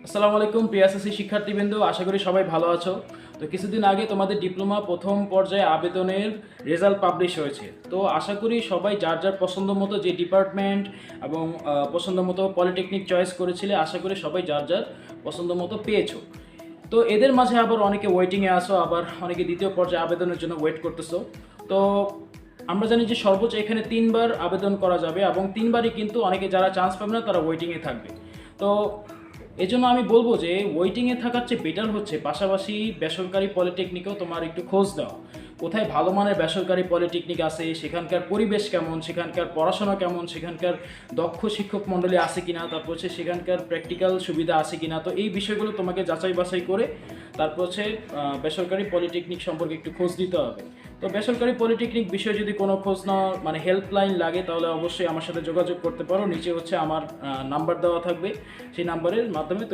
আসসালামু আলাইকুম প্রিয় এসএসসি শিক্ষার্থীবৃন্দ, আশা করি সবাই ভালো আছো। তো কিছুদিন আগে তোমাদের ডিপ্লোমা প্রথম পর্যায়ে আবেদনের রেজাল্ট পাবলিশ হয়েছে। তো আশা করি সবাই যার যার পছন্দ মতো যে ডিপার্টমেন্ট এবং পছন্দ মতো পলিটেকনিক চয়েস করেছিলে, আশা করি সবাই যার যার পছন্দ মতো পেয়েছো। তো এদের মাঝে আবার অনেকে ওয়েটিংয়ে আসো, আবার অনেকে দ্বিতীয় পর্যায়ে আবেদনের জন্য ওয়েট করতেছো। তো আমরা জানি যে সর্বোচ্চ এখানে 3বার আবেদন করা যাবে এবং 3বারই কিন্তু অনেকে যারা চান্স পাবে না তারা ওয়েটিংয়ে থাকবে। তো এজন্য আমি বলবো যে ওয়েটিংয়ে থাকার চেয়ে বেটার হচ্ছে পাশাপাশি বেসরকারি পলিটেকনিকেও তোমার একটু খোঁজ দেওয়া। কোথায় ভালো মানের বেসরকারি পলিটেকনিক আছে, সেখানকার পরিবেশ কেমন, সেখানকার পড়াশোনা কেমন, সেখানকার দক্ষ শিক্ষক মণ্ডলী আছে কিনা, তারপর হচ্ছে সেখানকার প্র্যাকটিক্যাল সুবিধা আছে কিনা। তো এই বিষয়গুলো তোমাকে যাচাই বাছাই করে তারপর হচ্ছে বেসরকারি পলিটেকনিক সম্পর্কে একটু খোঁজ দিতে হবে। তো বেসরকারি পলিটেকনিক বিষয়ে যদি কোনো খোঁজ না মানে হেল্পলাইন লাগে তাহলে অবশ্যই আমার সাথে যোগাযোগ করতে পারো। নিচে হচ্ছে আমার নাম্বার দেওয়া থাকবে, সেই নাম্বারের মাধ্যমে